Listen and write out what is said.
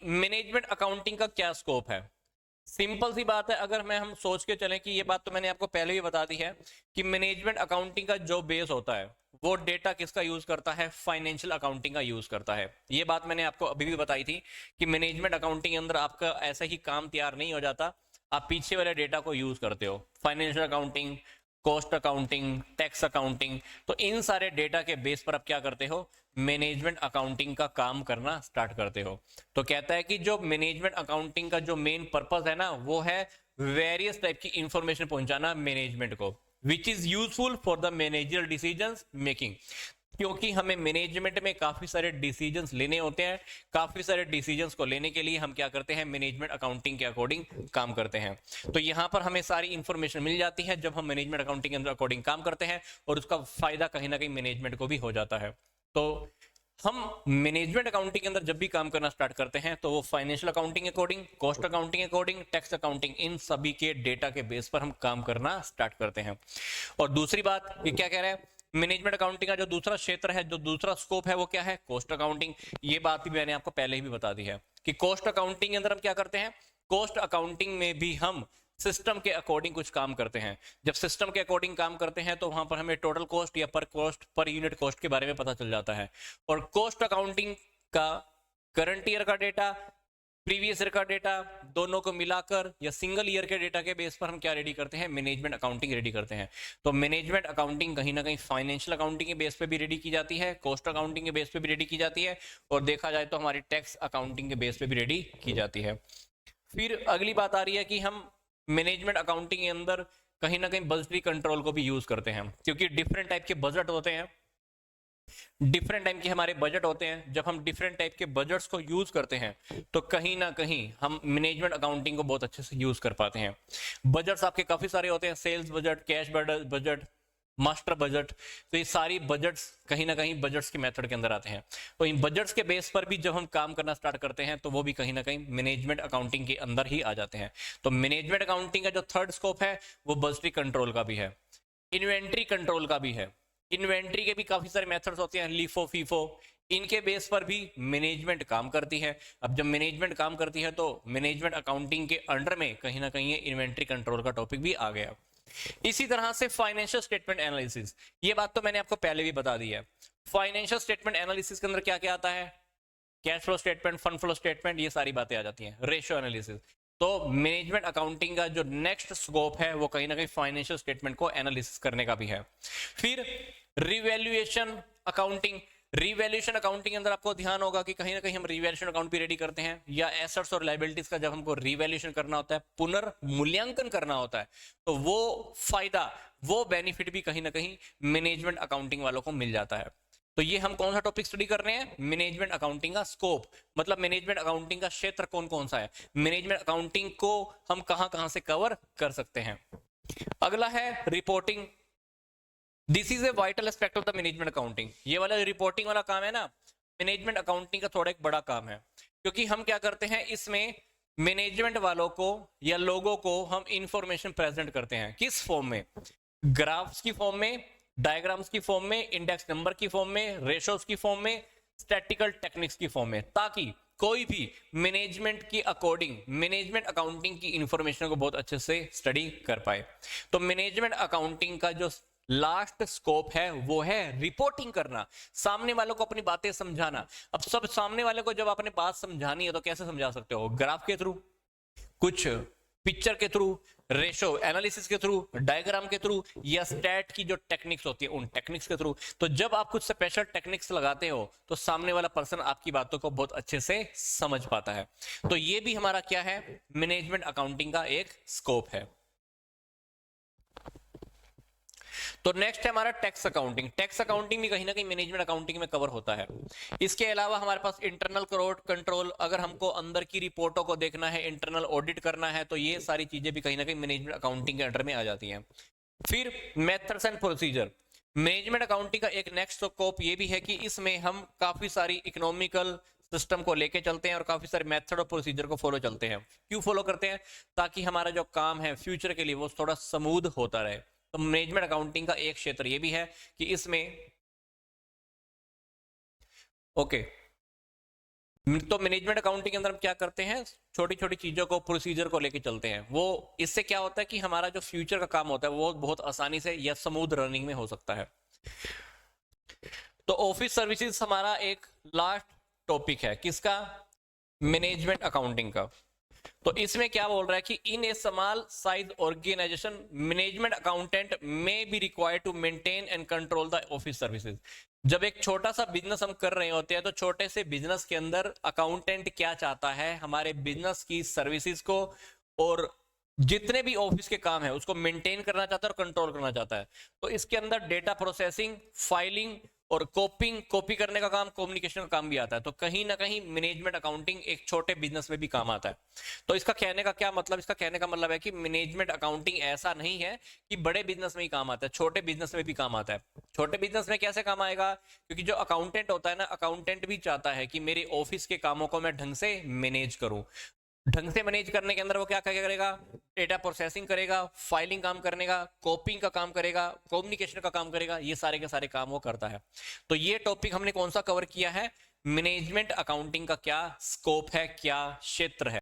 Management accounting का क्या scope है। सिंपल सी बात है, अगर हम सोच के चलें कि ये बात तो मैंने आपको पहले भी बता दी है कि मैनेजमेंट अकाउंटिंग का जो बेस होता है वो डेटा किसका यूज करता है, फाइनेंशियल अकाउंटिंग का यूज करता है। ये बात मैंने आपको अभी भी बताई थी कि मैनेजमेंट अकाउंटिंग के अंदर आपका ऐसा ही काम तैयार नहीं हो जाता, आप पीछे वाले डेटा को यूज करते हो। Financial accounting, cost accounting, tax accounting, तो इन सारे डेटा के बेस पर आप क्या करते हो, मैनेजमेंट अकाउंटिंग का काम करना स्टार्ट करते हो। तो कहता है कि जो मैनेजमेंट अकाउंटिंग का जो मेन पर्पस है ना, वो है वेरियस टाइप की इंफॉर्मेशन पहुंचाना मैनेजमेंट को, which is useful for the managerial decision making. क्योंकि हमें मैनेजमेंट में काफी सारे डिसीजंस लेने होते हैं, काफी सारे डिसीजंस को लेने के लिए हम क्या करते हैं, मैनेजमेंट अकाउंटिंग के अकॉर्डिंग काम करते हैं। तो यहां पर हमें सारी इंफॉर्मेशन मिल जाती है जब हम मैनेजमेंट अकाउंटिंग के अकॉर्डिंग काम करते हैं, और उसका फायदा कहीं ना कहीं मैनेजमेंट को भी हो जाता है। तो हम मैनेजमेंट अकाउंटिंग के अंदर जब भी काम करना स्टार्ट करते हैं तो वो financial accounting according, cost accounting according, tax accounting, इन सभी के डेटा के बेस पर हम काम करना स्टार्ट करते हैं। और दूसरी बात ये क्या कह रहा है, मैनेजमेंट अकाउंटिंग का जो दूसरा क्षेत्र है, जो दूसरा स्कोप है, वो क्या है, कॉस्ट अकाउंटिंग। ये बात भी मैंने आपको पहले ही भी बता दी है कि कॉस्ट अकाउंटिंग के अंदर हम क्या करते हैं, कॉस्ट अकाउंटिंग में भी हम सिस्टम के अकॉर्डिंग कुछ काम करते हैं। जब सिस्टम के अकॉर्डिंग काम करते हैं तो वहां पर हमें टोटल कॉस्ट या पर कॉस्ट, पर यूनिट कॉस्ट के बारे में पता चल जाता है। और कॉस्ट अकाउंटिंग का करंट ईयर का डेटा, प्रीवियस ईयर का डेटा, दोनों को मिलाकर या सिंगल ईयर के डेटा के बेस पर हम क्या रेडी करते हैं, मैनेजमेंट अकाउंटिंग रेडी करते हैं। तो मैनेजमेंट अकाउंटिंग कहीं ना कहीं फाइनेंशियल अकाउंटिंग के बेस पे भी रेडी की जाती है, कॉस्ट अकाउंटिंग के बेस पे भी रेडी की जाती है, और देखा जाए तो हमारी टैक्स अकाउंटिंग के बेस पे भी रेडी की जाती है। फिर अगली बात आ रही है कि हम मैनेजमेंट अकाउंटिंग के अंदर कहीं ना कहीं बजटरी कंट्रोल को भी यूज करते हैं, क्योंकि डिफरेंट टाइप के बजट होते हैं, डिफरेंट टाइप के हमारे बजट होते हैं। जब हम डिफरेंट टाइप के बजट्स को यूज करते हैं तो कहीं ना कहीं हम मैनेजमेंट अकाउंटिंग को बहुत अच्छे से यूज कर पाते हैं। बजट्स आपके काफी सारे होते हैं, sales budget, cash budget, master budget. तो ये सारी बजट्स कहीं ना कहीं बजट्स के मेथड के अंदर आते हैं। तो इन बजट्स के बेस पर भी जब हम काम करना स्टार्ट करते हैं तो वो भी कहीं ना कहीं मैनेजमेंट अकाउंटिंग के अंदर ही आ जाते हैं। तो मैनेजमेंट अकाउंटिंग का जो थर्ड स्कोप है वो बजटरी कंट्रोल का भी है, इन्वेंट्री कंट्रोल का भी है। इन्वेंट्री के भी काफी सारे मेथड्स होते हैं, लीफो, फीफो, इनके बेस पर भी मैनेजमेंट काम करती है। अब जब मैनेजमेंट काम करती है तो मैनेजमेंट अकाउंटिंग के अंडर में कहीं ना कहीं ये इन्वेंट्री कंट्रोल का टॉपिक भी आ गया। इसी तरह से फाइनेंशियल स्टेटमेंट एनालिसिस, ये बात तो मैंने आपको पहले भी बता दी है। फाइनेंशियल स्टेटमेंट एनालिसिस के अंदर क्या क्या आता है, cash flow statement, fund flow statement, ये सारी बातें आ जाती हैं। रेशियो एनालिसिस, तो मैनेजमेंट अकाउंटिंग का जो नेक्स्ट स्कोप है वो कहीं ना कहीं फाइनेंशियल स्टेटमेंट को एनालिसिस करने का भी है। फिर रिवैल्यूएशन अकाउंटिंग, रिवैल्यूएशन अकाउंटिंग के अंदर आपको ध्यान होगा कि कहीं ना कहीं हम रिवैल्यूएशन अकाउंट भी रेडी करते हैं, या एसेट्स और लायबिलिटीज का जब हमको रिवैल्यूएशन करना होता है, पुनर्मूल्यांकन करना होता है, तो वो फायदा, वो बेनिफिट भी कहीं ना कहीं मैनेजमेंट अकाउंटिंग वालों को मिल जाता है। तो ये हम कौन सा टॉपिक स्टडी कर रहे हैं, मैनेजमेंट अकाउंटिंग का स्कोप, मतलब मैनेजमेंट अकाउंटिंग का क्षेत्र कौन कौन सा है, मैनेजमेंट अकाउंटिंग को हम कहां कहां से कवर कर सकते हैं। अगला है reporting, this is a vital aspect of the management accounting. ये वाला रिपोर्टिंग वाला काम है ना, मैनेजमेंट अकाउंटिंग का थोड़ा एक बड़ा काम है, क्योंकि हम क्या करते हैं इसमें, मैनेजमेंट वालों को या लोगों को हम इंफॉर्मेशन प्रेजेंट करते हैं, किस फॉर्म में, ग्राफ्स की फॉर्म में, डायग्राम्स की फॉर्म में, इंडेक्स नंबर की फॉर्म में, रेशोस की फॉर्म में, स्टैटिकल टेक्निक्स की फॉर्म में, ताकि कोई भी मैनेजमेंट की अकॉर्डिंग मैनेजमेंट अकाउंटिंग की इंफॉर्मेशन को बहुत अच्छे से स्टडी कर पाए। तो मैनेजमेंट अकाउंटिंग का जो लास्ट स्कोप है वो है रिपोर्टिंग करना, सामने वालों को अपनी बातें समझाना। अब सब सामने वाले को जब आपने बात समझानी है तो कैसे समझा सकते हो, ग्राफ के थ्रू, कुछ पिक्चर के थ्रू, रेशो एनालिसिस के थ्रू, डायग्राम के थ्रू, या स्टैट की जो टेक्निक्स होती है उन टेक्निक्स के थ्रू। तो जब आप कुछ स्पेशल टेक्निक्स लगाते हो तो सामने वाला पर्सन आपकी बातों को बहुत अच्छे से समझ पाता है। तो ये भी हमारा क्या है, मैनेजमेंट अकाउंटिंग का एक स्कोप है। तो नेक्स्ट है हमारा टैक्स अकाउंटिंग। टैक्स अकाउंटिंग भी कहीं ना कहीं मैनेजमेंट अकाउंटिंग में कवर होता है। इसके अलावा हमारे पास इंटरनल कंट्रोल, अगर हमको अंदर की रिपोर्टों को देखना है, इंटरनल ऑडिट करना है, तो ये सारी चीजें भी कहीं ना कहीं मैनेजमेंट अकाउंटिंग के अंडर में आ जाती हैं। फिर methods and procedure, management accounting का एक नेक्स्ट स्कोप ये भी है कि इसमें हम काफी सारी इकोनॉमिकल सिस्टम को लेके चलते हैं और काफी सारे मेथड और प्रोसीजर को फॉलो चलते हैं। क्यों फॉलो करते हैं, ताकि हमारा जो काम है फ्यूचर के लिए वो थोड़ा स्मूथ होता रहे। तो मैनेजमेंट अकाउंटिंग का एक क्षेत्र ये भी है कि इसमें ओके तो मैनेजमेंट अकाउंटिंग के अंदर हम क्या करते हैं, छोटी छोटी चीजों को, प्रोसीजर को लेके चलते हैं। वो इससे क्या होता है कि हमारा जो फ्यूचर का काम होता है वो बहुत आसानी से या स्मूथ रनिंग में हो सकता है। तो ऑफिस सर्विसेज हमारा एक लास्ट टॉपिक है, किसका, मैनेजमेंट अकाउंटिंग का। तो इसमें क्या बोल रहा है कि in a small size organization management accountant may be required to maintain and control the office services. जब एक छोटा सा बिजनेस हम कर रहे होते हैं तो छोटे से बिजनेस के अंदर अकाउंटेंट क्या चाहता है, हमारे बिजनेस की सर्विसेज को और जितने भी ऑफिस के काम है उसको मेंटेन करना चाहता है और कंट्रोल करना चाहता है। तो इसके अंदर डेटा प्रोसेसिंग, फाइलिंग और कॉपी करने का काम, कम्युनिकेशन का काम भी आता है। तो कहीं ना कहीं मैनेजमेंट अकाउंटिंग एक छोटे बिजनेस में भी काम आता है। तो इसका कहने का क्या मतलब, इसका कहने का मतलब है कि मैनेजमेंट अकाउंटिंग ऐसा नहीं है कि बड़े बिजनेस में ही काम आता है, छोटे बिजनेस में भी काम आता है। छोटे बिजनेस में कैसे काम आएगा, क्योंकि जो अकाउंटेंट होता है ना, अकाउंटेंट भी चाहता है कि मेरे ऑफिस के कामों को मैं ढंग से मैनेज करूं। ढंग से मैनेज करने के अंदर वो क्या करेगा, डेटा प्रोसेसिंग करेगा, फाइलिंग काम करने का, कॉपिंग का काम करेगा, कम्युनिकेशन का काम करेगा, ये सारे के सारे काम वो करता है। तो ये टॉपिक हमने कौन सा कवर किया है, मैनेजमेंट अकाउंटिंग का क्या स्कोप है, क्या क्षेत्र है।